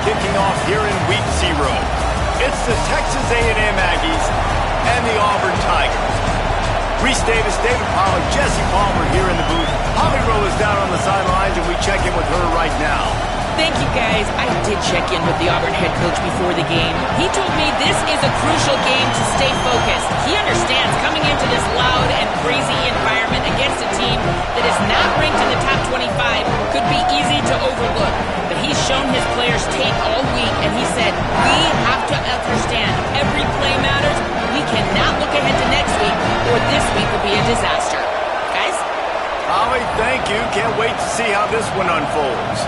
kicking off here in Week 0. It's the Texas A&M Aggies and the Auburn Tigers. Reese Davis, David Pollack, Jesse Palmer here in the booth. Holly Rowe is down on the sidelines, and we check in with her right now. Thank you, guys. I did check in with the Auburn head coach before the game. He told me this is a crucial game to stay focused. He understands coming into this loud and crazy environment against a team that is not ranked in the top 25 could be easy to overlook. But he's shown his players tape all week, and he said, we have to understand every play matters. We cannot look ahead to next week, or this week will be a disaster. Guys? Holly, thank you. Can't wait to see how this one unfolds.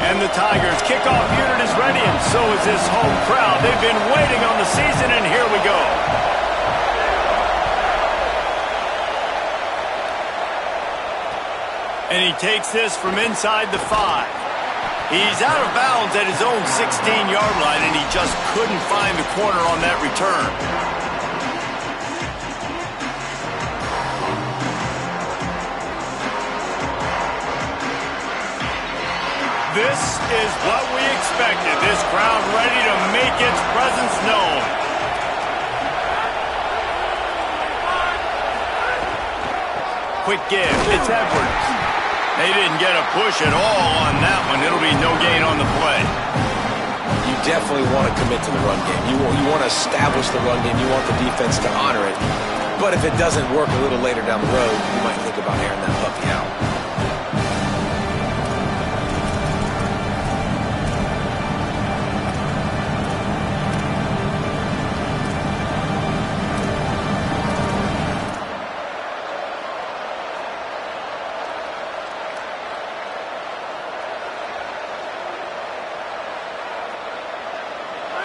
And the Tigers' kickoff unit is ready, and so is this home crowd. They've been waiting on the season, and here we go. And he takes this from inside the 5. He's out of bounds at his own 16-yard line, and he just couldn't find the corner on that return. This is what we expected. This crowd ready to make its presence known. Quick give. It's Edwards. They didn't get a push at all on that one. It'll be no gain on the play. You definitely want to commit to the run game. You want to establish the run game. You want the defense to honor it. But if it doesn't work a little later down the road, you might think about airing that puppy out.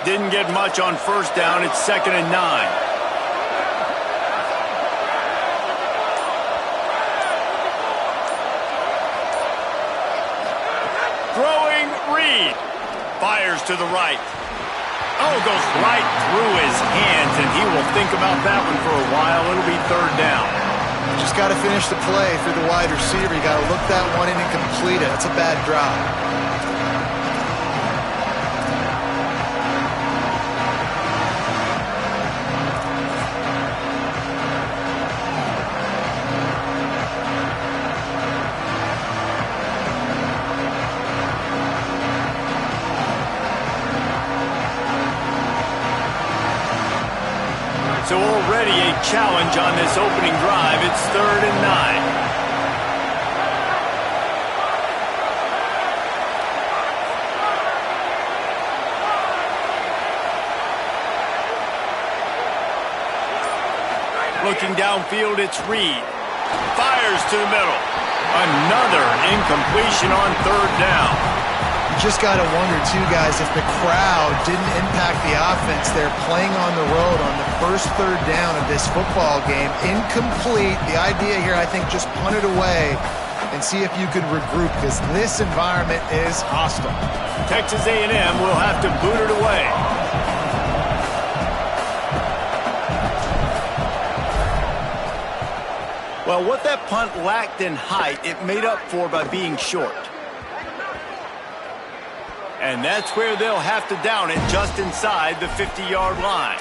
Didn't get much on first down. It's 2nd and 9. Throwing Reed. Fires to the right. Oh, goes right through his hands, and he will think about that one for a while. It'll be 3rd down. Just got to finish the play for the wide receiver. You got to look that one in and complete it. That's a bad drop. So already a challenge on this opening drive. It's 3rd and 9. Looking downfield, it's Reed. Fires to the middle. Another incompletion on 3rd down. You just got to wonder, too, guys, if the crowd didn't impact the offense. They're playing on the road on the first 3rd down of this football game. Incomplete. The idea here, I think, just punt it away and see if you can regroup, because this environment is hostile. Texas A&M will have to boot it away. Well, what that punt lacked in height, it made up for by being short. And that's where they'll have to down it, just inside the 50-yard line.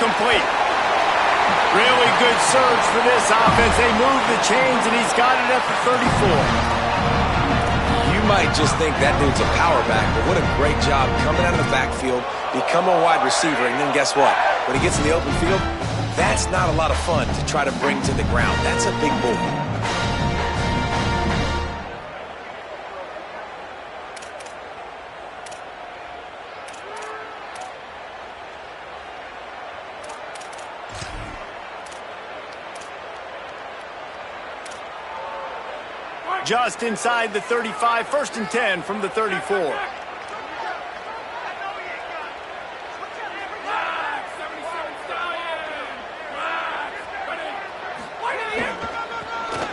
Complete. Really good surge for this offense. They move the chains, and he's got it at the 34. You might just think that dude's a power back, but what a great job coming out of the backfield, become a wide receiver, and then guess what? When he gets in the open field, that's not a lot of fun to try to bring to the ground. That's a big move. Just inside the 35, 1st and 10 from the 34.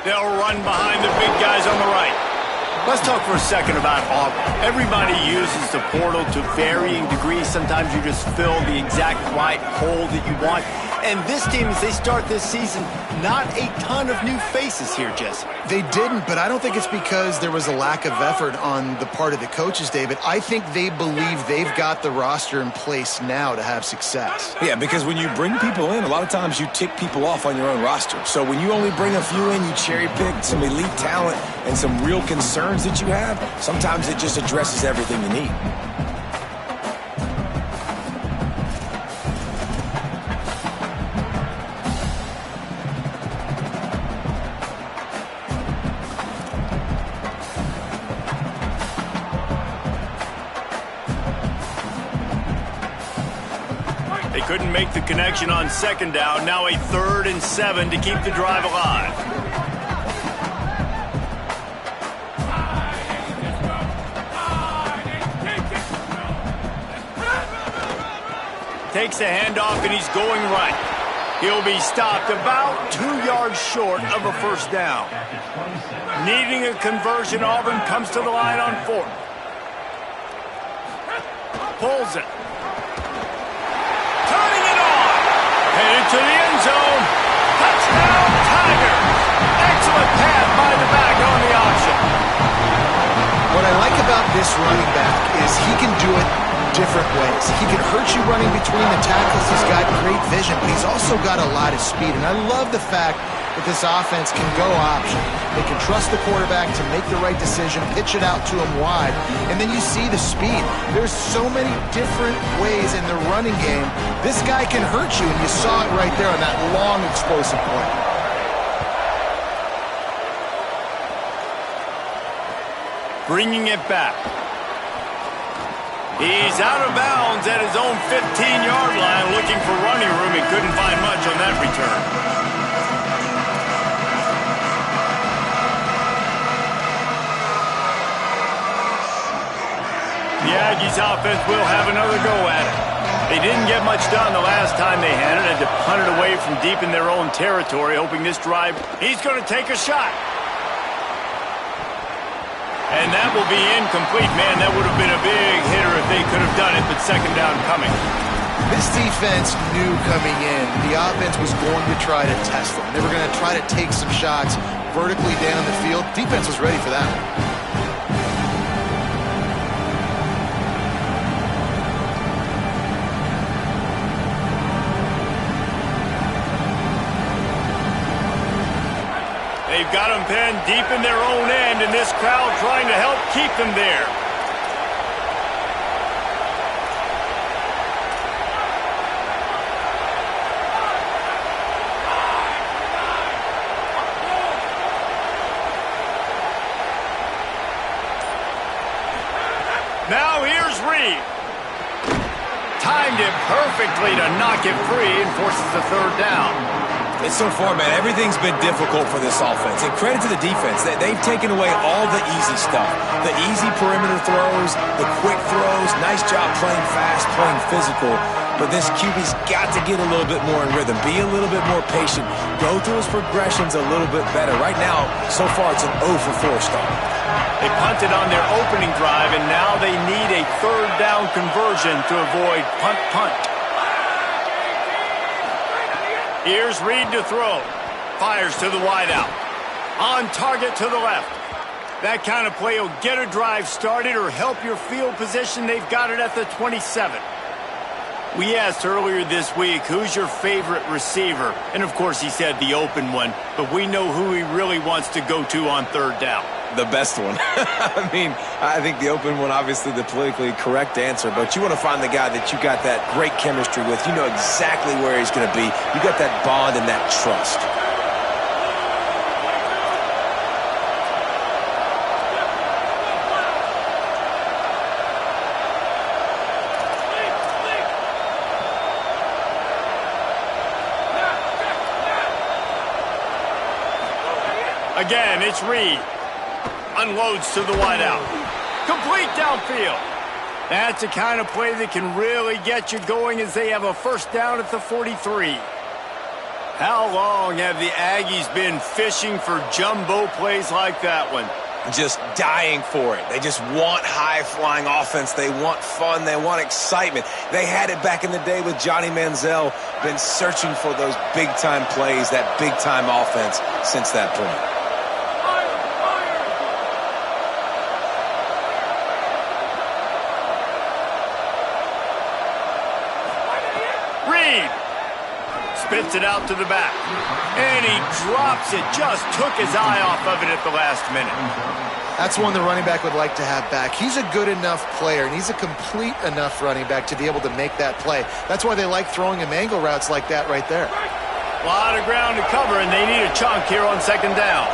They'll run behind the big guys on the right. Let's talk for a second about Auburn. Everybody uses the portal to varying degrees. Sometimes you just fill the exact right hole that you want. And this team, as they start this season, not a ton of new faces here, Jesse. They didn't, but I don't think it's because there was a lack of effort on the part of the coaches, David. I think they believe they've got the roster in place now to have success. Yeah, because when you bring people in, a lot of times you tick people off on your own roster. So when you only bring a few in, you cherry pick some elite talent and some real concerns that you have, sometimes it just addresses everything you need. They couldn't make the connection on 2nd down. Now a 3rd and 7 to keep the drive alive. Takes a handoff and he's going right. He'll be stopped about 2 yards short of a 1st down. Needing a conversion, Auburn comes to the line on 4th. Pulls it. Turning it on. Headed to the end zone. Touchdown, Tigers. Excellent pass by the back on the option. What I like about this running back is he can do it different ways. He can hurt you running between the tackles. He's got great vision, but he's also got a lot of speed. And I love the fact that this offense can go option. They can trust the quarterback to make the right decision, pitch it out to him wide, and then you see the speed. There's so many different ways in the running game. This guy can hurt you, and you saw it right there on that long, explosive play. Bringing it back. He's out of bounds at his own 15-yard line, looking for running room. He couldn't find much on that return. The Aggies offense will have another go at it. They didn't get much done the last time they had it. Had to punt it away from deep in their own territory, hoping this drive, he's going to take a shot. And that will be incomplete. Man, that would have been a big hitter if they could have done it, but 2nd down coming. This defense knew coming in the offense was going to try to test them. They were going to try to take some shots vertically down the field. Defense was ready for that one. They've got them pinned deep in their own end, and this crowd trying to help keep them there. Now here's Reed. Timed it perfectly to knock it free and forces the 3rd down. And so far, man, everything's been difficult for this offense. And credit to the defense. They've taken away all the easy stuff. The easy perimeter throws, the quick throws. Nice job playing fast, playing physical. But this QB's got to get a little bit more in rhythm. Be a little bit more patient. Go through his progressions a little bit better. Right now, so far, it's an 0 for 4 start. They punted on their opening drive, and now they need a 3rd down conversion to avoid punt. Here's Reed to throw. Fires to the wideout. On target to the left. That kind of play will get a drive started or help your field position. They've got it at the 27. We asked earlier this week, who's your favorite receiver? And, of course, he said the open one. But we know who he really wants to go to on 3rd down. The best one. I mean, I think the open one, obviously the politically correct answer, but you want to find the guy that you got that great chemistry with. You know exactly where he's going to be. You got that bond and that trust. Again, it's Reed. Unloads to the wideout. Complete downfield. That's the kind of play that can really get you going as they have a first down at the 43. How long have the Aggies been fishing for jumbo plays like that one? Just dying for it. They just want high-flying offense. They want fun. They want excitement. They had it back in the day with Johnny Manziel. Been searching for those big-time plays, that big-time offense since that point. Spits it out to the back. And he drops it. Just took his eye off of it at the last minute. That's one the running back would like to have back. He's a good enough player, and he's a complete enough running back to be able to make that play. That's why they like throwing him angle routes like that right there. A lot of ground to cover, and they need a chunk here on second down.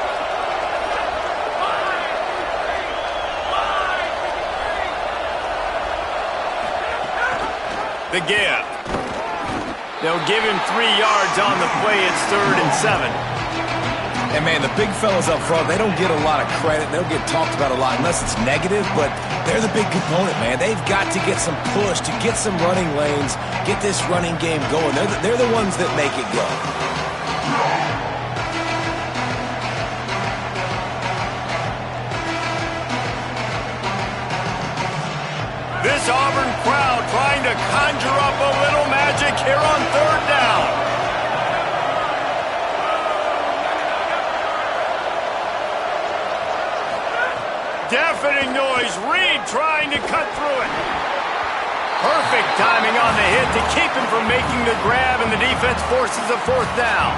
The give. They'll give him 3 yards on the play. It's 3rd and 7. And, man, the big fellas up front, they don't get a lot of credit. They don't get talked about a lot unless it's negative, but they're the big component, man. They've got to get some push, to get some running lanes, get this running game going. They're the ones that make it go. This Auburn crowd trying to conjure up a little magic here on 3rd down. Deafening noise. Reed trying to cut through it. Perfect timing on the hit to keep him from making the grab, and the defense forces a 4th down.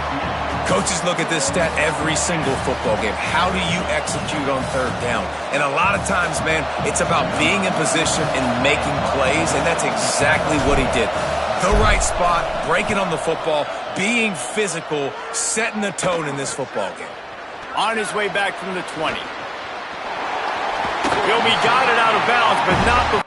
Coaches look at this stat every single football game. How do you execute on 3rd down? And a lot of times, man, it's about being in position and making plays, and that's exactly what he did. The right spot, breaking on the football, being physical, setting the tone in this football game. On his way back from the 20. He'll be guided out of bounds, but not before.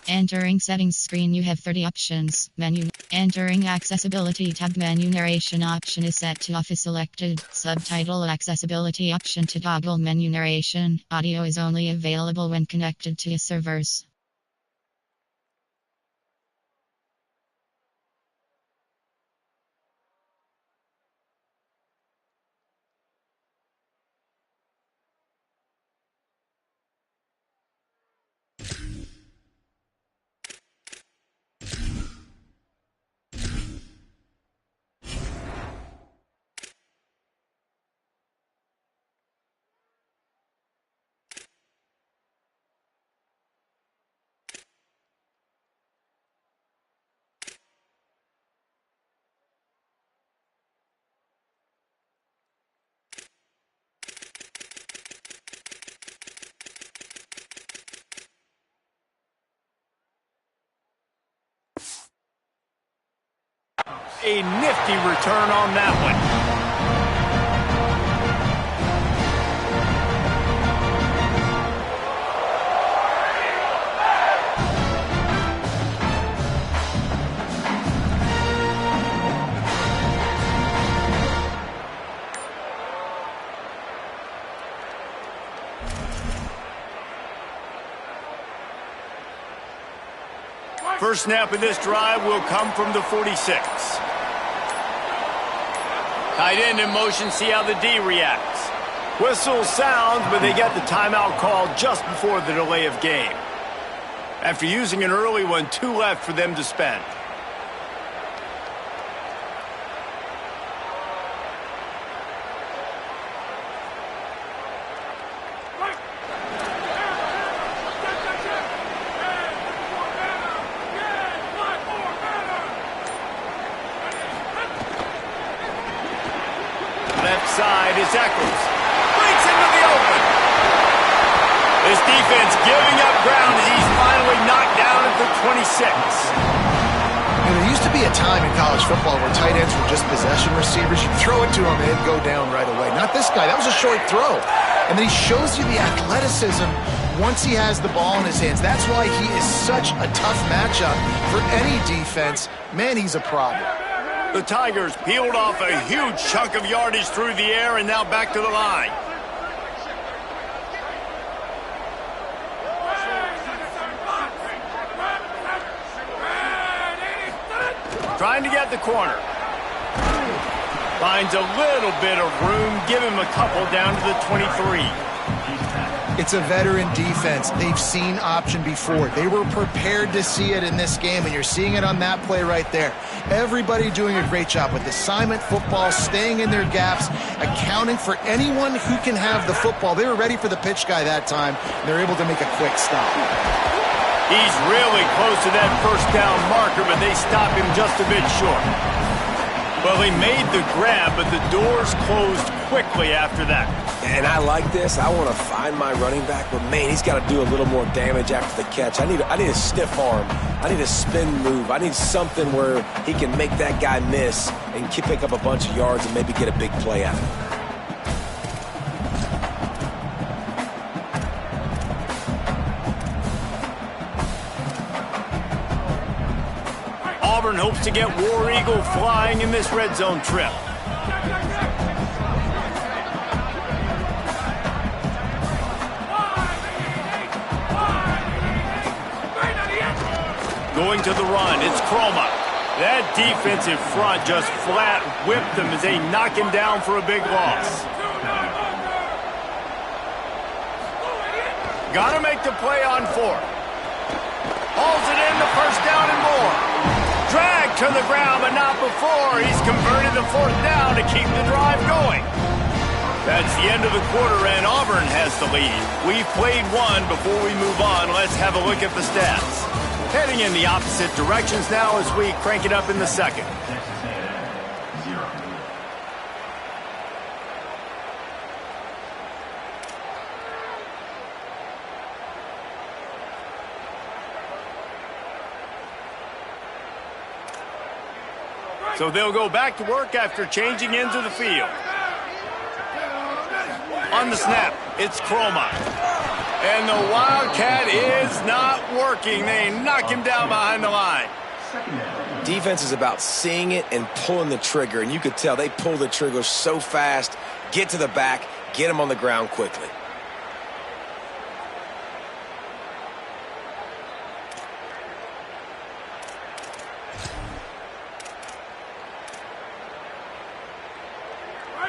Entering settings screen, you have 30 options. Menu. Entering accessibility tab, menu narration option is set to off is selected. Subtitle accessibility option to toggle menu narration. Audio is only available when connected to servers. A nifty return on that one. First snap of this drive will come from the 46. Tight end in motion, see how the D reacts. Whistle sounds, but they get the timeout called just before the delay of game. After using an early one, 2 left for them to spend. outside his echoes. Breaks into the open. This defense giving up ground as he's finally knocked down at the 26. There used to be a time in college football where tight ends were just possession receivers. You throw it to him and it'd go down right away. Not this guy. That was a short throw. And then he shows you the athleticism once he has the ball in his hands. That's why he is such a tough matchup for any defense. Man, he's a problem. The Tigers peeled off a huge chunk of yardage through the air and now back to the line. Trying to get the corner. Finds a little bit of room. Give him a couple down to the 23. It's a veteran defense. They've seen option before. They were prepared to see it in this game, and you're seeing it on that play right there. Everybody doing a great job with assignment football, staying in their gaps, accounting for anyone who can have the football. They were ready for the pitch guy that time, and they're able to make a quick stop. He's really close to that first down marker, but they stop him just a bit short. Well, he made the grab, but the doors closed quickly after that. And I like this. I want to find my running back, but man, he's got to do a little more damage after the catch. I need a stiff arm. I need a spin move. I need something where he can make that guy miss and pick up a bunch of yards and maybe get a big play out of it. Auburn hopes to get War Eagle flying in this red zone trip. Going to the run, it's Croma. That defensive front just flat whipped them as they knock him down for a big loss. Gotta make the play on fourth. Hauls it in, the first down and more. Dragged to the ground, but not before. He's converted the fourth down to keep the drive going. That's the end of the quarter, and Auburn has the lead. We've played one before we move on. Let's have a look at the stats. Heading in the opposite directions now as we crank it up in the second. So they'll go back to work after changing into the field. On the snap, it's Croma. And the Wildcat is not working. They knock him down behind the line. Defense is about seeing it and pulling the trigger, and you could tell they pull the trigger so fast, get to the back, get him on the ground quickly.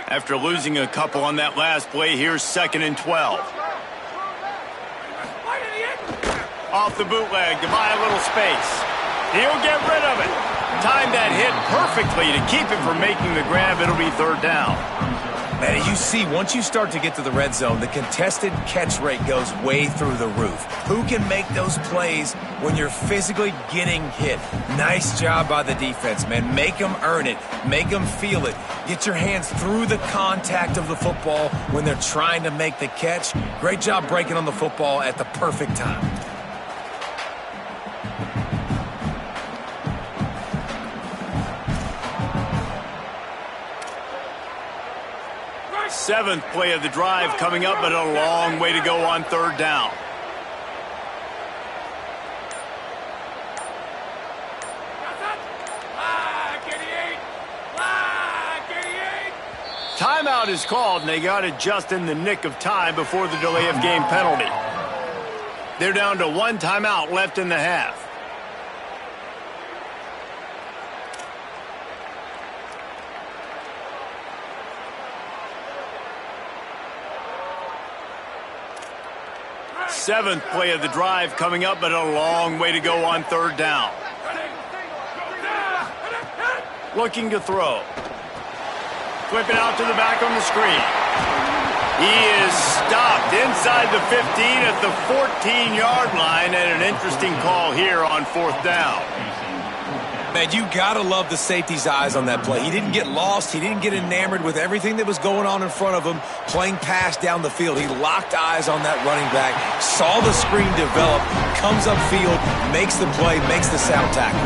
After losing a couple on that last play, here's 2nd and 12. Off the bootleg to buy a little space. He'll get rid of it. Timed that hit perfectly to keep him from making the grab. It'll be 3rd down. Man, you see, once you start to get to the red zone, the contested catch rate goes way through the roof. Who can make those plays when you're physically getting hit? Nice job by the defense, man. Make them earn it. Make them feel it. Get your hands through the contact of the football when they're trying to make the catch. Great job breaking on the football at the perfect time. Seventh play of the drive coming up, but a long way to go on 3rd down. Timeout is called, and they got it just in the nick of time before the delay of game penalty. They're down to 1 timeout left in the half. Seventh play of the drive coming up, but a long way to go on 3rd down. Looking to throw. Flipping out to the back on the screen. He is stopped inside the 15 at the 14-yard line, and an interesting call here on 4th down. Man, you gotta love the safety's eyes on that play. He didn't get lost. He didn't get enamored with everything that was going on in front of him, playing pass down the field. He locked eyes on that running back, saw the screen develop, comes upfield, makes the play, makes the sound tackle.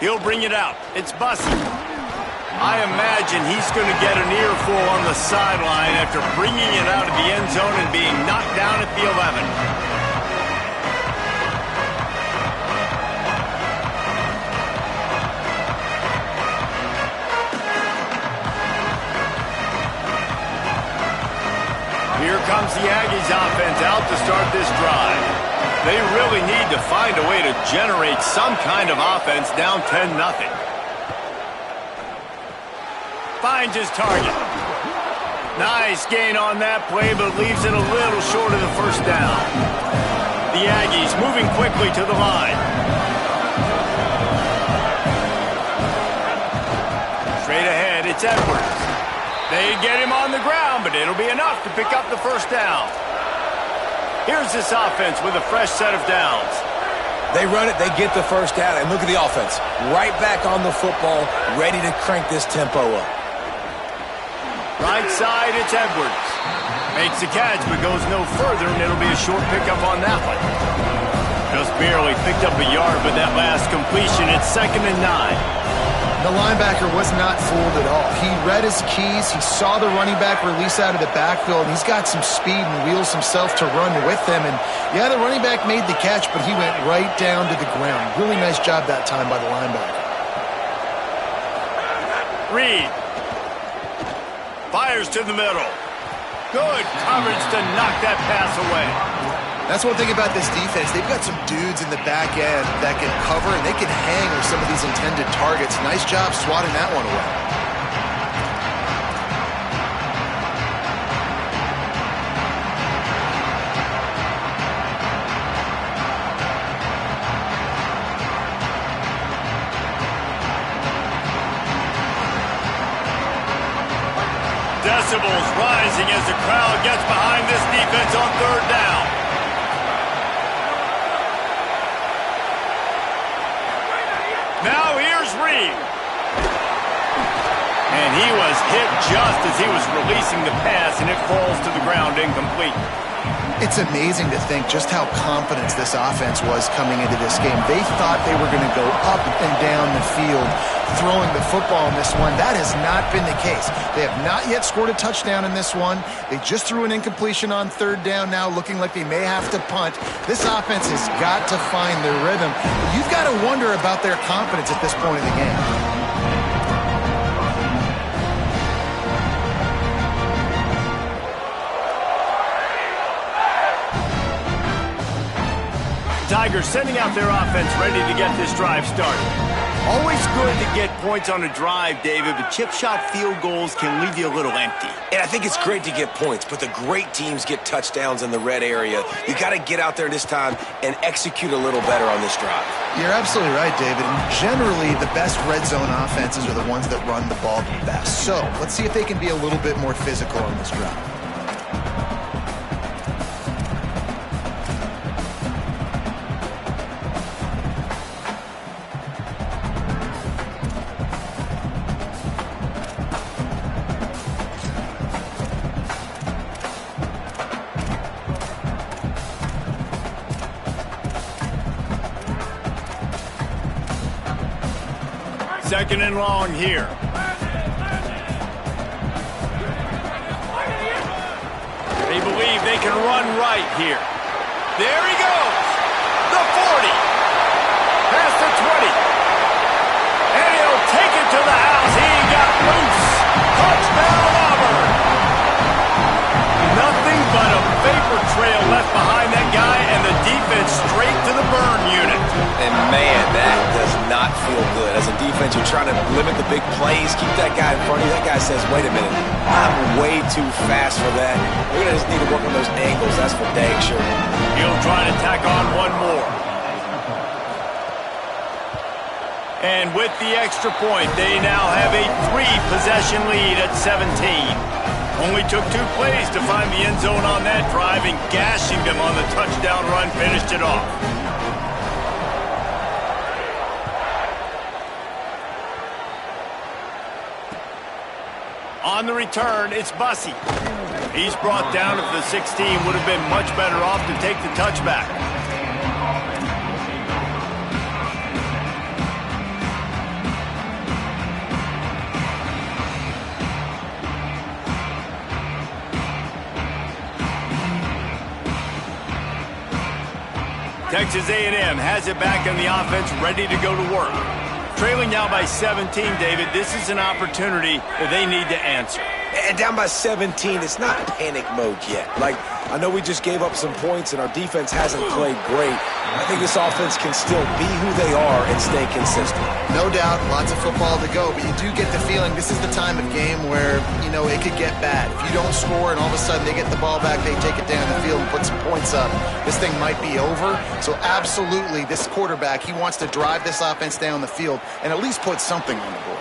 He'll bring it out. It's Bussy. I imagine he's going to get an earful on the sideline after bringing it out of the end zone and being knocked down at the 11. Here comes the Aggies offense out to start this drive. They really need to find a way to generate some kind of offense down 10-0. Finds his target. Nice gain on that play, but leaves it a little short of the first down. The Aggies moving quickly to the line. Straight ahead, it's Edwards. They get him on the ground, but it'll be enough to pick up the first down. Here's this offense with a fresh set of downs. They run it, they get the first down, and look at the offense. Right back on the football, ready to crank this tempo up. Right side, it's Edwards. Makes the catch, but goes no further, and it'll be a short pickup on that one. Just barely picked up a yard with that last completion. It's 2nd and 9. The linebacker was not fooled at all. He read his keys. He saw the running back release out of the backfield. He's got some speed and wheels himself to run with them. And, yeah, the running back made the catch, but he went right down to the ground. Really nice job that time by the linebacker. Reed. Fires to the middle. Good coverage to knock that pass away. That's one thing about this defense. They've got some dudes in the back end that can cover, and they can hang with some of these intended targets. Nice job swatting that one away. Decibels rising as the crowd gets behind this defense on 3rd down. Now here's Reed. And he was hit just as he was releasing the pass, and it falls to the ground incomplete. It's amazing to think just how confident this offense was coming into this game. They thought they were going to go up and down the field throwing the football in this one. That has not been the case. They have not yet scored a touchdown in this one. They just threw an incompletion on 3rd down now, looking like they may have to punt. This offense has got to find their rhythm. You've got to wonder about their confidence at this point in the game. Tigers sending out their offense ready to get this drive started. Always good to get points on a drive, David, but chip shot field goals can leave you a little empty. And I think it's great to get points, but the great teams get touchdowns in the red area. You got to get out there this time and execute a little better on this drive. You're absolutely right, David. And generally, the best red zone offenses are the ones that run the ball the best. So let's see if they can be a little bit more physical on this drive. Second and long here. They believe they can run right here. There he goes. The 40. Past the 20. And he'll take it to the house. He got loose. Touchdown, Auburn. Nothing but a vapor trail left behind that guy, and the defense straight to the burn unit. And, man, that does not feel good. As a defense, you're trying to limit the big plays, keep that guy in front of you. That guy says, wait a minute, I'm way too fast for that. We're going to just need to work on those angles. That's for dang sure. He'll try to tack on one more. And with the extra point, they now have a 3-possession lead at 17. Only took 2 plays to find the end zone on that drive, and gashing them on the touchdown run finished it off. On the return, it's Bussey. He's brought down at the 16. Would have been much better off to take the touchback. Texas A&M has it back on the offense, ready to go to work. Trailing now by 17, David, this is an opportunity that they need to answer. And down by 17, it's not panic mode yet. Like, I know we just gave up some points and our defense hasn't played great. I think this offense can still be who they are and stay consistent. No doubt, lots of football to go, but you do get the feeling this is the time of game where, you know, it could get bad. If you don't score and all of a sudden they get the ball back, they take it down the field and put some points up, this thing might be over. So absolutely, this quarterback, he wants to drive this offense down the field and at least put something on the board.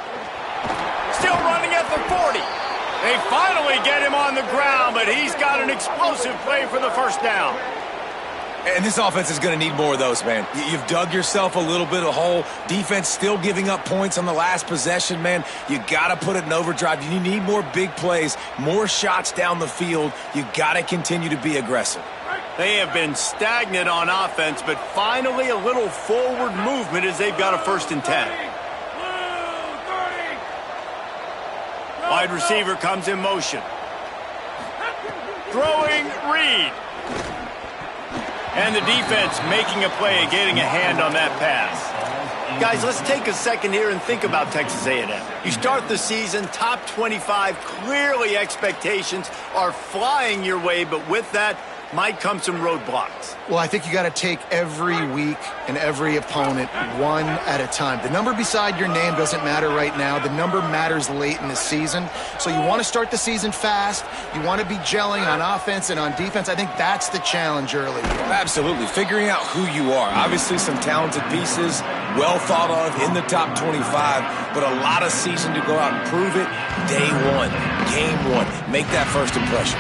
Still running at the 40. They finally get him on the ground, but he's got an explosive play for the first down. And this offense is going to need more of those, man. You've dug yourself a little bit of a hole. Defense still giving up points on the last possession, man. You got to put it in overdrive. You need more big plays, more shots down the field. You got to continue to be aggressive. They have been stagnant on offense, but finally a little forward movement as they've got a 1st and 10. Wide receiver comes in motion. Throwing Reed. And the defense making a play, getting a hand on that pass. Guys, let's take a second here and think about Texas A&M. You start the season, top 25, clearly expectations are flying your way, but with that might come some roadblocks. Well, I think you got to take every week and every opponent one at a time. The number beside your name doesn't matter right now. The number matters late in the season. So you want to start the season fast. You want to be gelling on offense and on defense. I think that's the challenge early. Absolutely. Figuring out who you are. Obviously some talented pieces, well thought of in the top 25, but a lot of season to go out and prove it. Day one, game one. Make that first impression.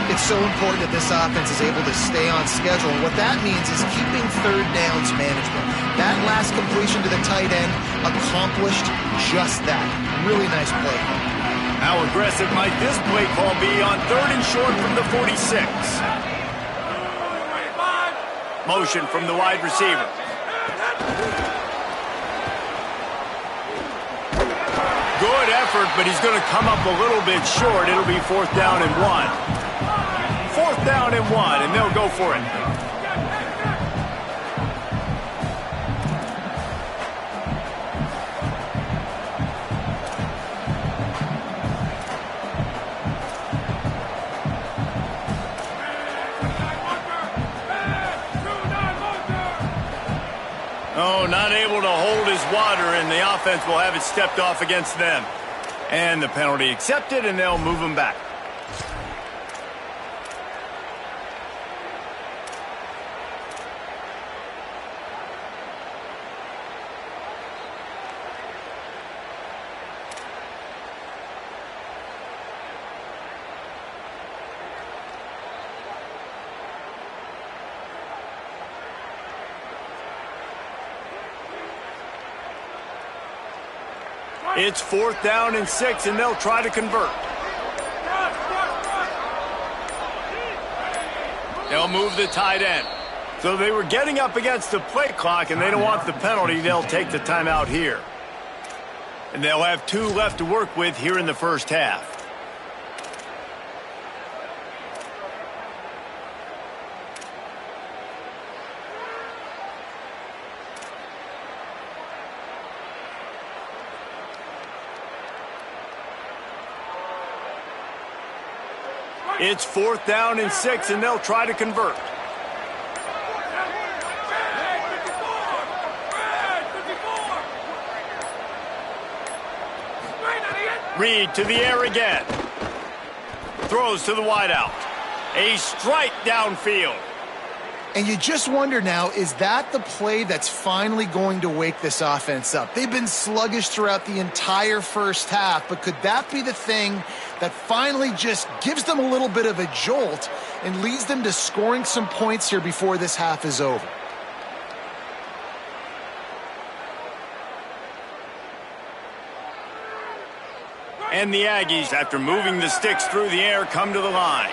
It's so important that this offense is able to stay on schedule. And what that means is keeping 3rd downs management. That last completion to the tight end accomplished just that. Really nice play. How aggressive might this play call be on 3rd and short from the 46? Motion from the wide receiver. Good effort, but he's going to come up a little bit short. It'll be 4th down and 1. 4th down and 1, and they'll go for it. Oh, not able to hold his water, and the offense will have it stepped off against them. And the penalty accepted, and they'll move him back. It's 4th down and 6, and they'll try to convert. They'll move the tight end. So they were getting up against the play clock, and they don't want the penalty. They'll take the timeout here. And they'll have 2 left to work with here in the first half. It's 4th down and 6, and they'll try to convert. Reed to the air again. Throws to the wideout. A strike downfield. And you just wonder now, is that the play that's finally going to wake this offense up? They've been sluggish throughout the entire first half, but could that be the thing that finally just gives them a little bit of a jolt and leads them to scoring some points here before this half is over? And the Aggies, after moving the sticks through the air, come to the line.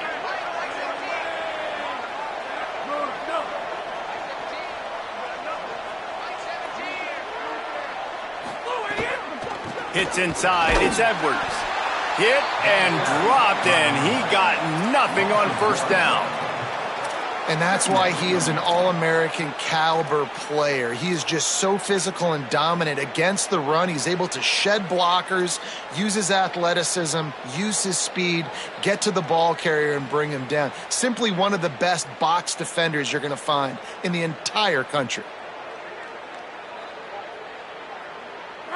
Hits inside, it's Edwards. Hit and dropped, and he got nothing on first down. And that's why he is an All-American caliber player. He is just so physical and dominant against the run. He's able to shed blockers, use his athleticism, use his speed, get to the ball carrier and bring him down. Simply one of the best box defenders you're going to find in the entire country.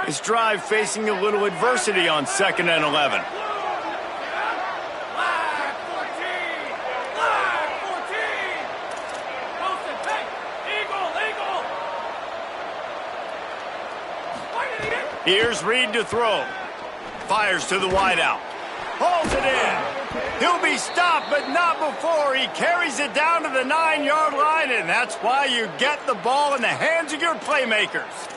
His drive facing a little adversity on 2nd and 11. Here's Reed to throw. Fires to the wideout. Holds it in. He'll be stopped, but not before. He carries it down to the 9-yard line, and that's why you get the ball in the hands of your playmakers.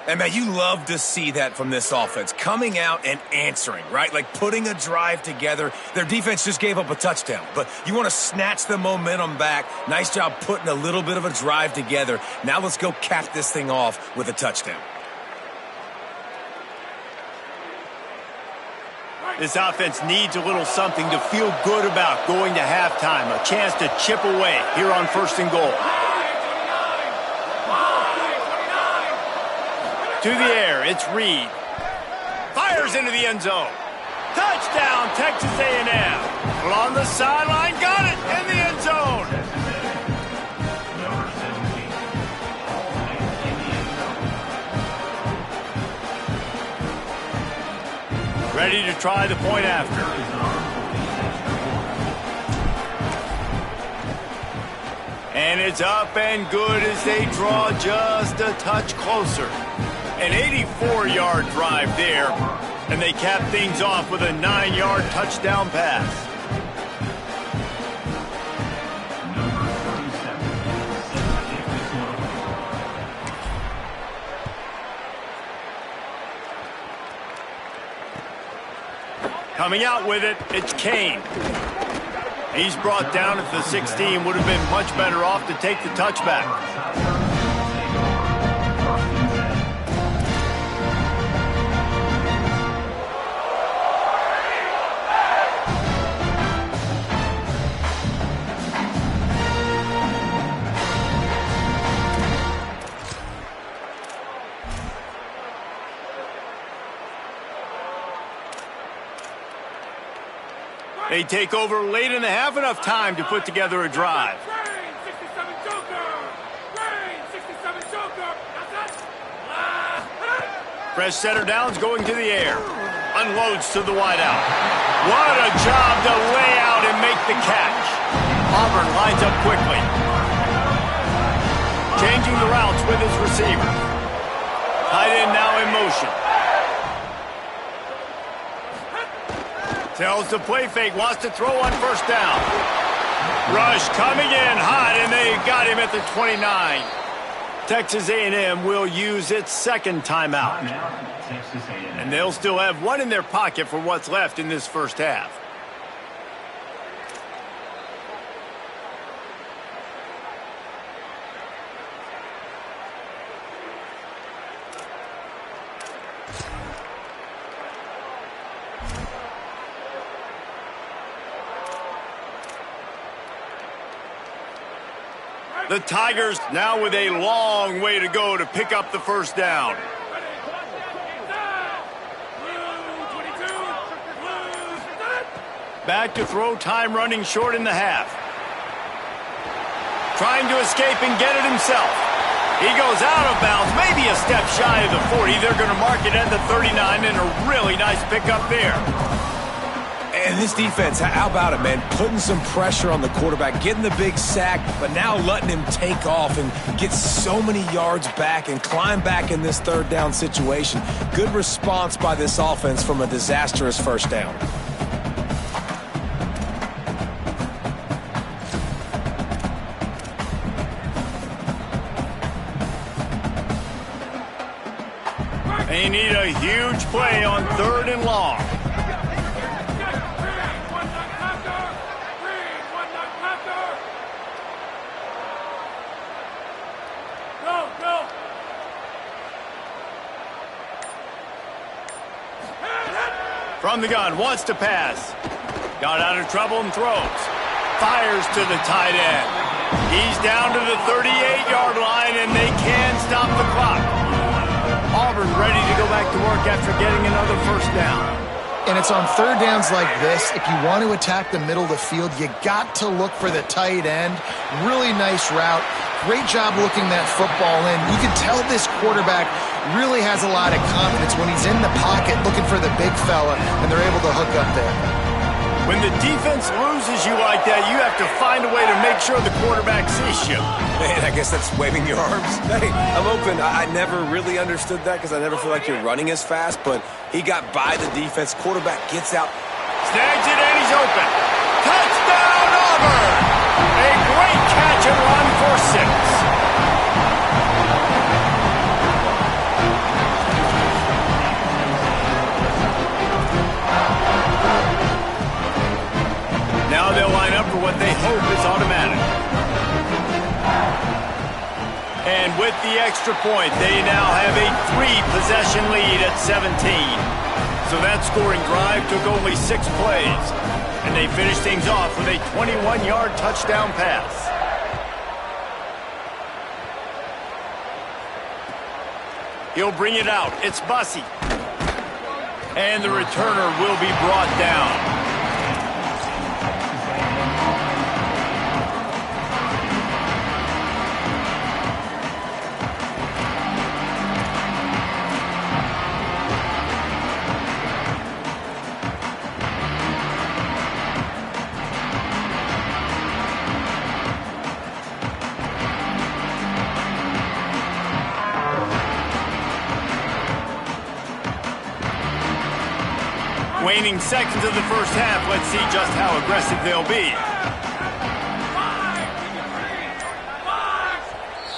And, man, you love to see that from this offense, coming out and answering, right? Like putting a drive together. Their defense just gave up a touchdown, but you want to snatch the momentum back. Nice job putting a little bit of a drive together. Now let's go cap this thing off with a touchdown. This offense needs a little something to feel good about going to halftime. A chance to chip away here on 1st and goal. To the air, it's Reed. Fires into the end zone. Touchdown, Texas A&M. Well, on the sideline, got it in the end zone. Ready to try the point after. And it's up and good as they draw just a touch closer. An 84-yard drive there, and they cap things off with a 9-yard touchdown pass. Coming out with it, it's Kane. He's brought down at the 16. Would have been much better off to take the touchback. They take over late in the half, enough time to put together a drive. Fresh setter downs going to the air. Unloads to the wideout. What a job to lay out and make the catch. Auburn lines up quickly. Changing the routes with his receiver. Tight end now in motion. Tells the play fake, wants to throw on first down. Rush coming in hot, and they got him at the 29. Texas A&M will use its second timeout. And they'll still have one in their pocket for what's left in this first half. The Tigers now with a long way to go to pick up the first down. Back to throw, time running short in the half. Trying to escape and get it himself. He goes out of bounds, maybe a step shy of the 40. They're going to mark it at the 39, and a really nice pickup there. And this defense, how about it, man? Putting some pressure on the quarterback, getting the big sack, but now letting him take off and get so many yards back and climb back in this third down situation. Good response by this offense from a disastrous first down. They need a huge play on 3rd and long. From the gun, wants to pass. Got out of trouble and throws. Fires to the tight end. He's down to the 38-yard line, and they can stop the clock. Auburn ready to go back to work after getting another first down. And it's on 3rd downs like this. If you want to attack the middle of the field, you got to look for the tight end. Really nice route. Great job looking that football in. You can tell this quarterback really has a lot of confidence when he's in the pocket looking for the big fella, and they're able to hook up there. When the defense loses you like that, you have to find a way to make sure the quarterback sees you. Man, I guess that's waving your arms. Hey, I'm open. I never really understood that because I never feel like you're running as fast, but he got by the defense. Quarterback gets out. Snags it, and he's open. Touchdown, Auburn! A great catch and run for 6. Now they'll line up for what they hope is automatic. And with the extra point, they now have a 3-possession lead at 17. So that scoring drive took only 6 plays. And they finished things off with a 21-yard touchdown pass. He'll bring it out. It's Bussey. And the returner will be brought down. Waning seconds of the first half. Let's see just how aggressive they'll be.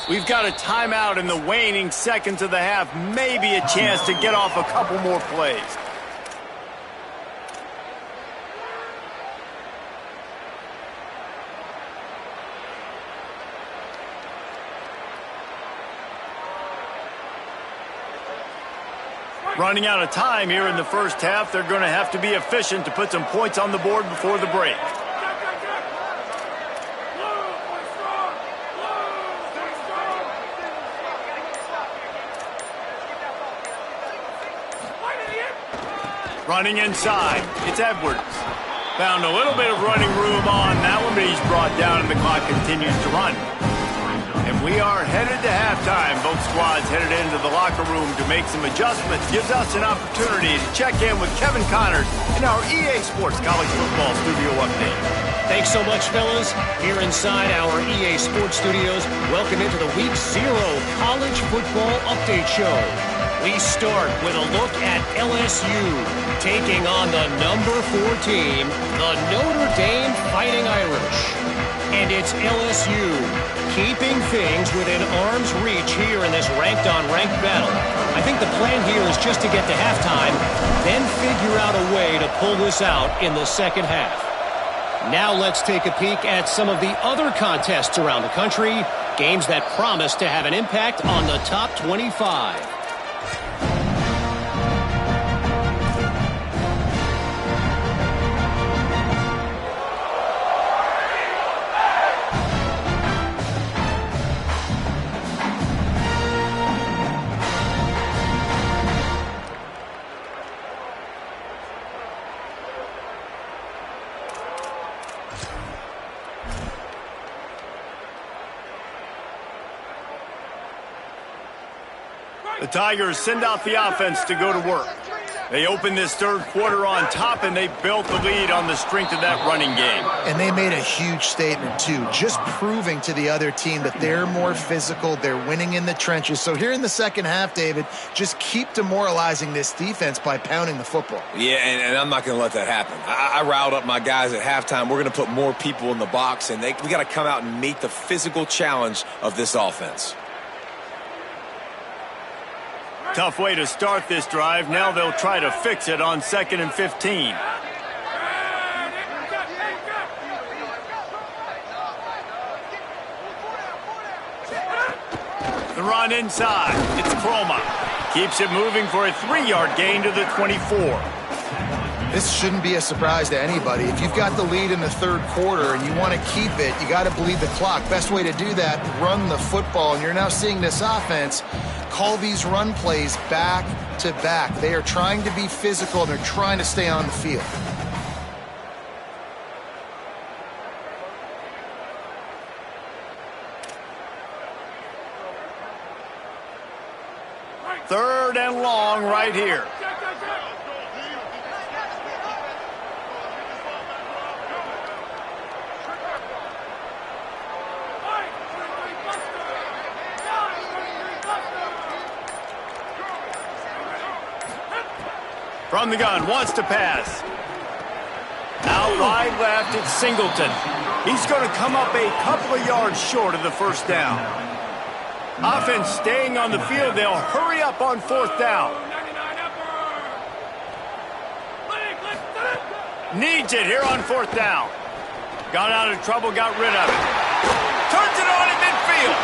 We've got a timeout in the waning seconds of the half. Maybe a chance to get off a couple more plays. Running out of time here in the first half. They're going to have to be efficient to put some points on the board before the break. Running inside. It's Edwards. Found a little bit of running room on that one, but he's brought down and the clock continues to run. And we are headed to halftime. Both squads headed into the locker room to make some adjustments. Gives us an opportunity to check in with Kevin Connors in our EA Sports College Football Studio Update. Thanks so much, fellas. Here inside our EA Sports Studios, welcome into the Week 0 College Football Update Show. We start with a look at LSU taking on the number 4 team, the Notre Dame Fighting Irish. And it's LSU keeping things within arm's reach here in this ranked-on-ranked battle. I think the plan here is just to get to halftime, then figure out a way to pull this out in the second half. Now let's take a peek at some of the other contests around the country, games that promise to have an impact on the top 25. The Tigers send out the offense to go to work. They opened this third quarter on top, and they built the lead on the strength of that running game. And they made a huge statement, too, just proving to the other team that they're more physical, they're winning in the trenches. So here in the second half, David, just keep demoralizing this defense by pounding the football. Yeah, and I'm not going to let that happen. I riled up my guys at halftime. We're going to put more people in the box, and we got to come out and meet the physical challenge of this offense. Tough way to start this drive. Now they'll try to fix it on 2nd and 15. The run inside. It's Chroma. Keeps it moving for a 3-yard gain to the 24. This shouldn't be a surprise to anybody. If you've got the lead in the third quarter and you want to keep it, you got to bleed the clock. Best way to do that, run the football. And you're now seeing this offense call these run plays back to back. They are trying to be physical, and they're trying to stay on the field. Third and long right here. From the gun, wants to pass. Out wide left, it's Singleton. He's going to come up a couple of yards short of the first down. Offense staying on the field. They'll hurry up on 4th down. Needs it here on 4th down. Got out of trouble, got rid of it. Turns it on in midfield.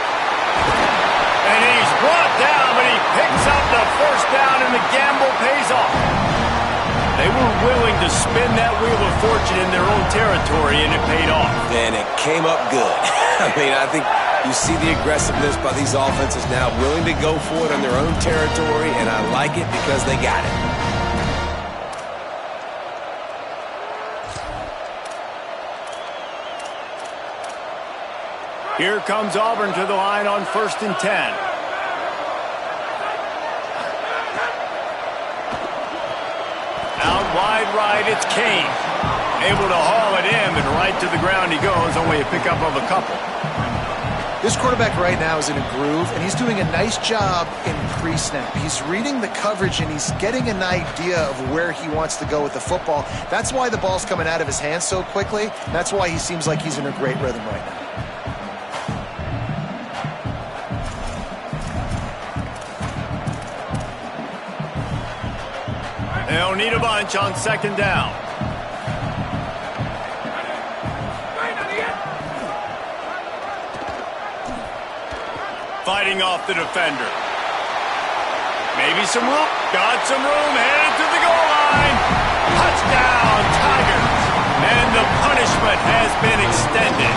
And he's brought down, but he picks up the first down, and the gamble pays off. They were willing to spin that wheel of fortune in their own territory, and it paid off. And it came up good. I mean, I think you see the aggressiveness by these offenses now, willing to go for it on their own territory, and I like it because they got it. Here comes Auburn to the line on 1st and 10. Out wide right, it's Kane. Able to haul it in, and right to the ground he goes, only a pickup of a couple. This quarterback right now is in a groove, and he's doing a nice job in pre-snap. He's reading the coverage, and he's getting an idea of where he wants to go with the football. That's why the ball's coming out of his hands so quickly. That's why he seems like he's in a great rhythm right now. They'll need a bunch on 2nd down. Fighting off the defender. Maybe some room. Got some room. Headed to the goal line. Touchdown, Tigers. And the punishment has been extended.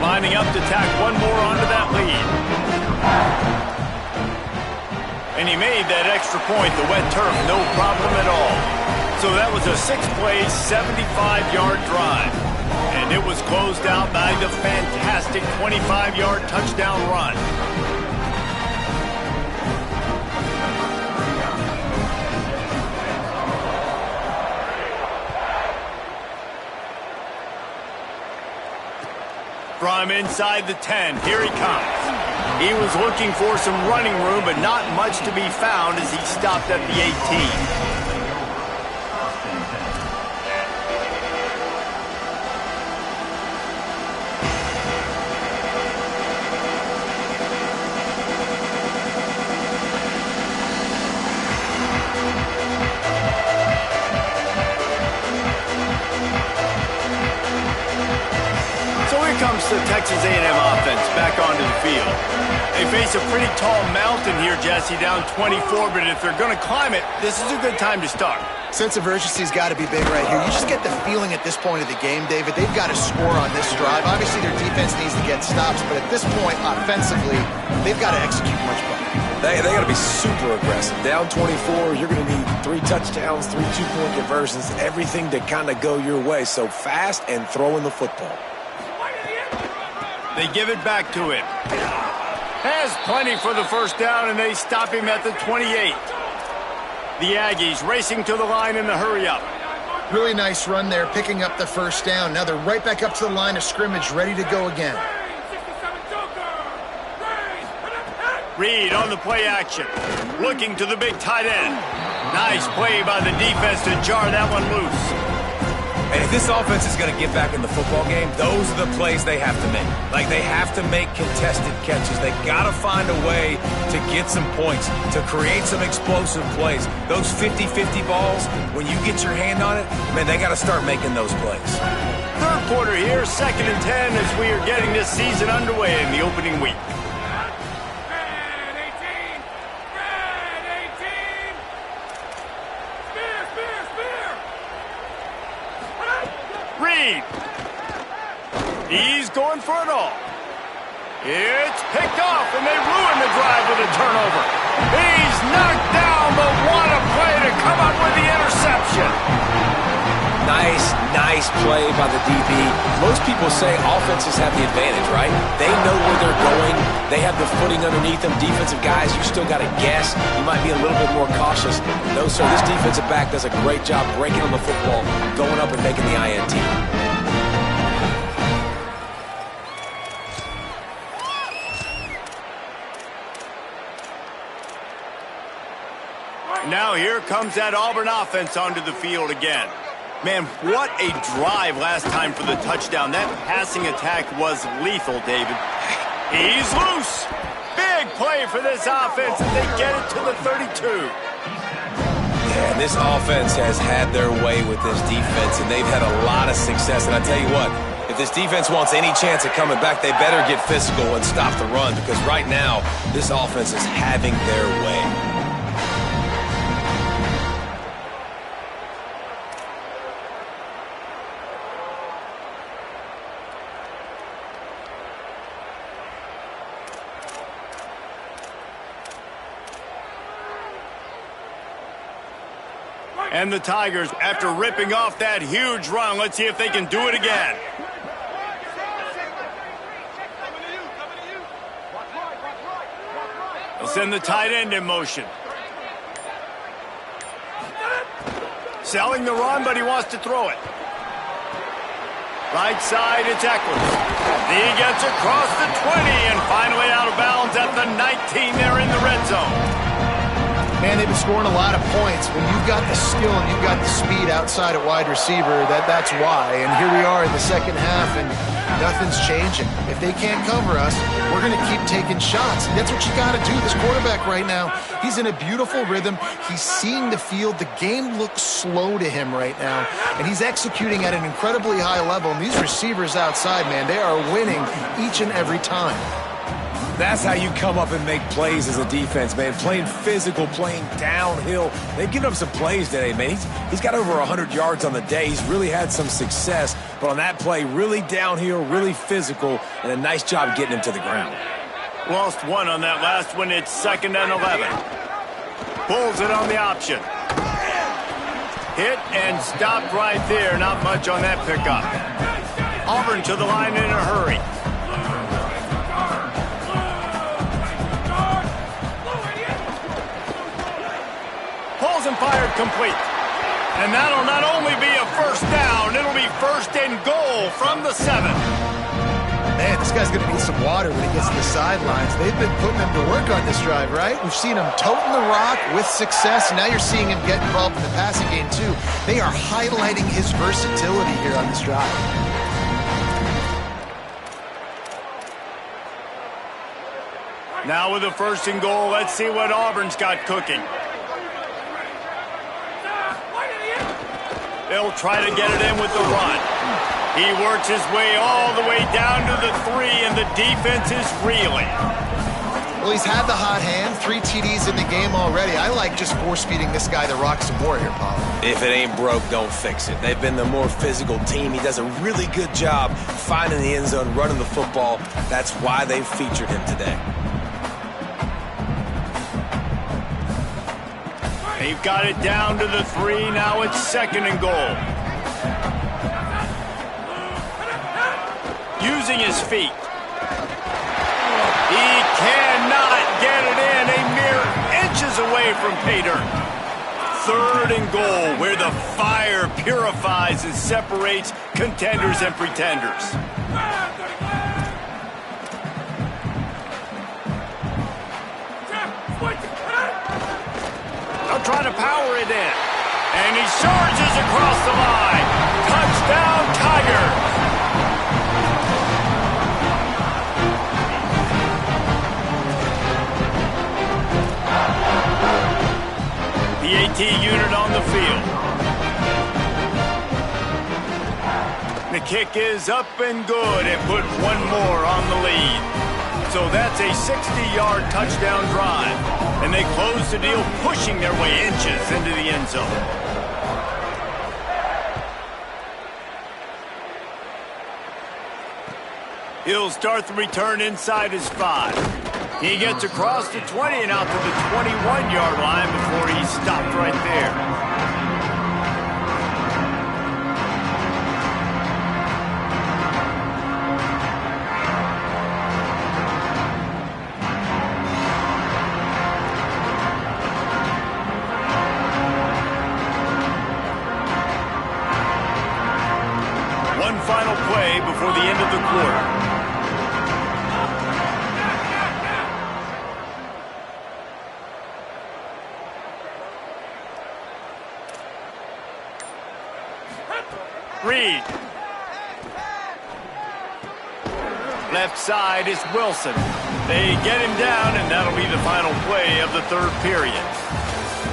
Lining up to tack one more onto that lead. And he made that extra point, the wet turf, no problem at all. So that was a 6-play, 75-yard drive. And it was closed out by the fantastic 25-yard touchdown run. From inside the 10, here he comes. He was looking for some running room, but not much to be found as he stopped at the 18. Comes the Texas A&M offense back onto the field. They face a pretty tall mountain here, Jesse, down 24, but if they're going to climb it, this is a good time to start. Sense of urgency's got to be big right here. You just get the feeling at this point of the game, David, they've got to score on this drive. Obviously, their defense needs to get stops, but at this point, offensively, they've got to execute much better. They got to be super aggressive. Down 24, you're going to need 3 touchdowns, 3 two-point conversions, everything to kind of go your way. So fast and throwing the football. They give it back to him. Has plenty for the first down, and they stop him at the 28. The Aggies racing to the line in the hurry-up. Really nice run there, picking up the first down. Now they're right back up to the line of scrimmage, ready to go again. Reed on the play action. Looking to the big tight end. Nice play by the defense to jar that one loose. And if this offense is going to get back in the football game, those are the plays they have to make. Like, they have to make contested catches. They got to find a way to get some points, to create some explosive plays. Those 50-50 balls, when you get your hand on it, man, they got to start making those plays. Third quarter here, 2nd and 10 as we are getting this season underway in the opening week. Reed. He's going for it all. It's picked off, and they ruin the drive with a turnover. He's knocked down, but what a play to come up with the interception. Nice play by the DB. Most people say offenses have the advantage, right? They know where they're going. They have the footing underneath them. Defensive guys, you still got to guess. You might be a little bit more cautious. No, sir, this defensive back does a great job breaking on the football, going up and making the INT. Now here comes that Auburn offense onto the field again. Man, what a drive last time for the touchdown. That passing attack was lethal, David. He's loose. Big play for this offense, and they get it to the 32. Yeah, this offense has had their way with this defense, and they've had a lot of success. And I tell you what, if this defense wants any chance of coming back, they better get physical and stop the run, because right now, this offense is having their way. And the Tigers, after ripping off that huge run, let's see if they can do it again. They'll send the tight end in motion. Selling the run, but he wants to throw it. Right side, it's Eckler. He gets across the 20 and finally out of bounds at the 19 there in the red zone. Man, they've been scoring a lot of points. When you've got the skill and you've got the speed outside at wide receiver, that's why. And here we are in the second half, and nothing's changing. If they can't cover us, we're going to keep taking shots. That's what you got to do. This quarterback right now, he's in a beautiful rhythm. He's seeing the field. The game looks slow to him right now, and he's executing at an incredibly high level. And these receivers outside, man, they are winning each and every time. That's how you come up and make plays as a defense, man. Playing physical, playing downhill. They've given up some plays today, man. He's got over 100 yards on the day. He's really had some success. But on that play, really downhill, really physical, and a nice job getting him to the ground. Lost one on that last one. It's 2nd and 11. Pulls it on the option. Hit and stopped right there. Not much on that pickup. Auburn to the line in a hurry. Pulls and fired complete. And that'll not only be a first down, it'll be 1st and goal from the 7. Man, this guy's going to need some water when he gets to the sidelines. They've been putting him to work on this drive, right? We've seen him toting the rock with success. Now you're seeing him get involved in the passing game, too. They are highlighting his versatility here on this drive. Now with a 1st and goal, let's see what Auburn's got cooking. They'll try to get it in with the run. He works his way all the way down to the 3, and the defense is reeling. Well, he's had the hot hand, 3 TDs in the game already. I like just force-feeding this guy the rock some more here, Paul. If it ain't broke, don't fix it. They've been the more physical team. He does a really good job finding the end zone, running the football. That's why they've featured him today. They've got it down to the 3. Now it's 2nd and goal. Using his feet. away from pay dirt. 3rd and goal, where the fire purifies and separates contenders and pretenders. They'll try to power it in. And he charges across the line. Touchdown, Tigers! The AT unit on the field. The kick is up and good and put one more on the lead. So that's a 60-yard touchdown drive. And they close the deal, pushing their way inches into the end zone. He'll start the return inside his 5. He gets across the 20 and out to the 21-yard line before he's stopped right there. One final play before the end of the quarter. Reed. Left side is Wilson. They get him down, and that'll be the final play of the 3rd period.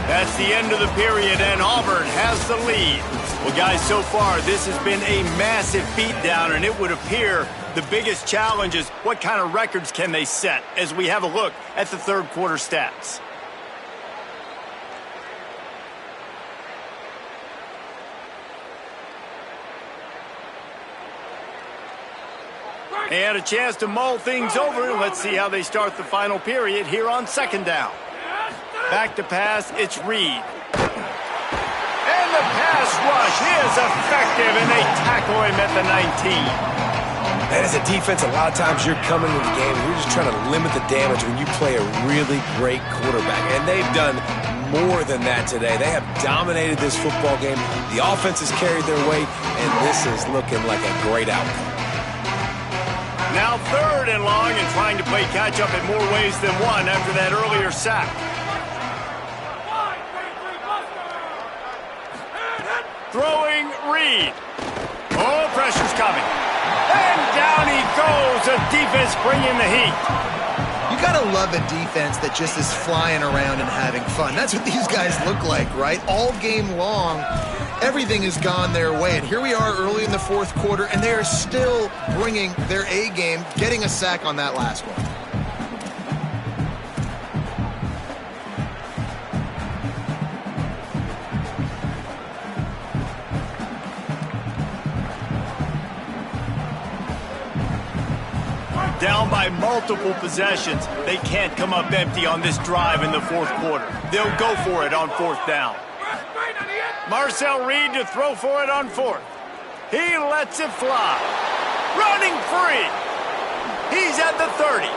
That's the end of the period, and Auburn has the lead. Well, guys, so far, this has been a massive beatdown, and it would appear the biggest challenge is what kind of records can they set as we have a look at the 3rd quarter stats. And a chance to mull things over. Let's see how they start the final period here on 2nd down. Back to pass, it's Reed. And the pass rush is effective, and they tackle him at the 19. And as a defense, a lot of times you're coming into the game and you're just trying to limit the damage when you play a really great quarterback. And they've done more than that today. They have dominated this football game. The offense has carried their weight, and this is looking like a great outcome. Now 3rd and long, and trying to play catch-up in more ways than one after that earlier sack. Throwing Reed. Oh, pressure's coming. And down he goes. The defense bringing the heat. You gotta love a defense that just is flying around and having fun. That's what these guys look like, right? All game long, everything has gone their way. And here we are early in the 4th quarter, and they are still bringing their A game, getting a sack on that last one. Down by multiple possessions. They can't come up empty on this drive in the 4th quarter. They'll go for it on 4th down. Marcel Reed to throw for it on 4th. He lets it fly. Running free. He's at the 30.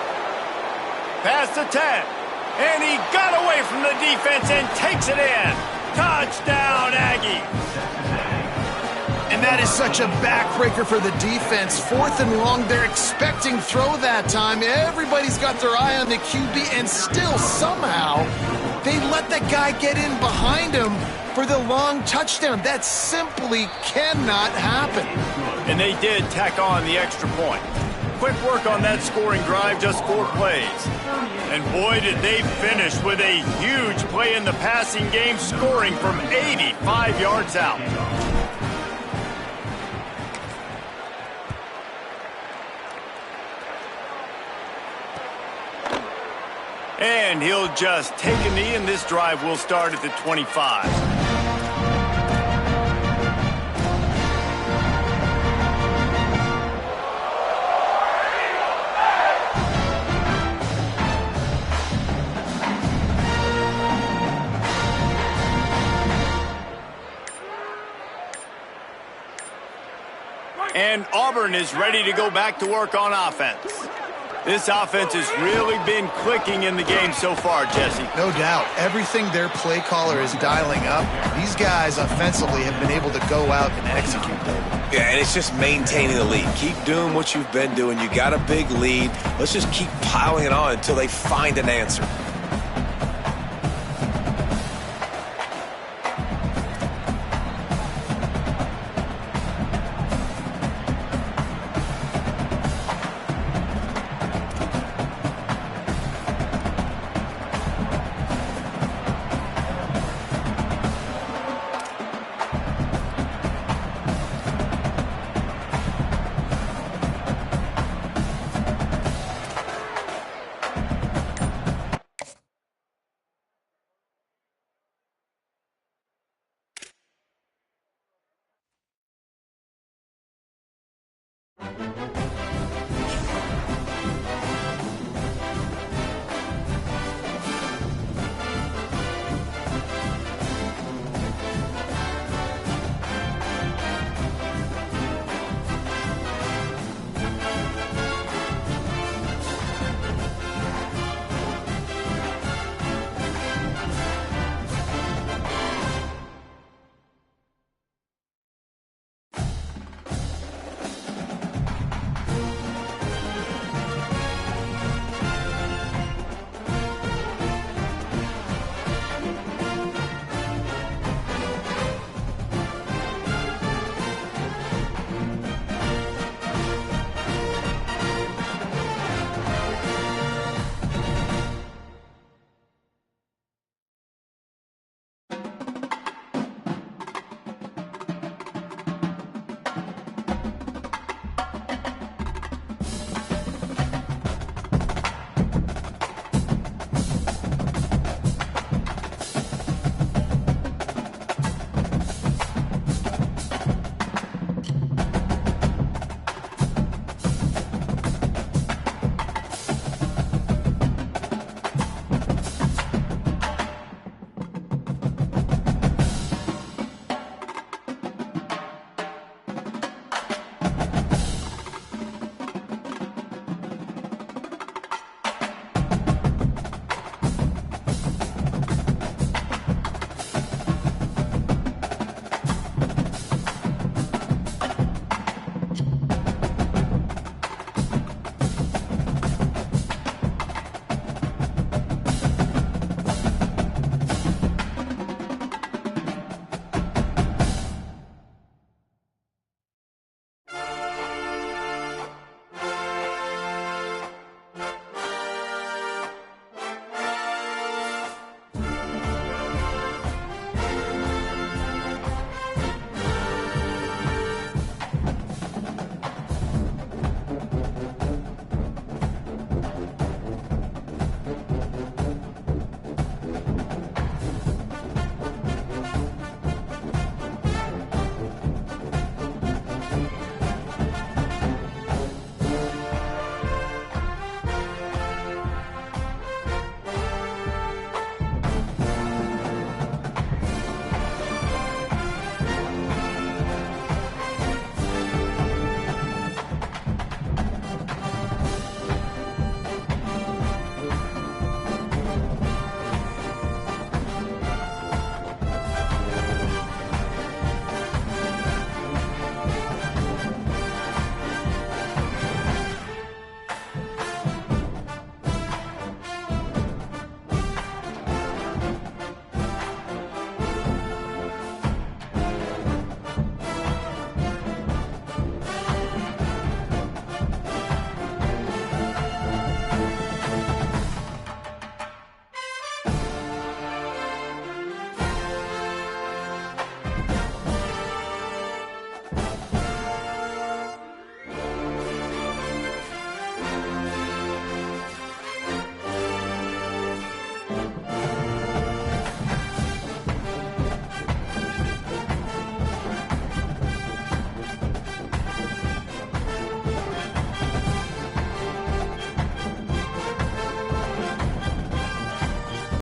Past the 10. And he got away from the defense and takes it in. Touchdown, Aggies. And that is such a backbreaker for the defense. 4th and long, they're expecting throw that time. Everybody's got their eye on the QB, and still somehow they let that guy get in behind him for the long touchdown. That simply cannot happen. And they did tack on the extra point. Quick work on that scoring drive, just 4 plays. And boy, did they finish with a huge play in the passing game, scoring from 85 yards out. And he'll just take a knee, and this drive will start at the 25. And Auburn is ready to go back to work on offense. This offense has really been clicking in the game so far, Jesse. No doubt. Everything their play caller is dialing up, these guys offensively have been able to go out and execute. Yeah, and it's just maintaining the lead. Keep doing what you've been doing. You got a big lead. Let's just keep piling it on until they find an answer.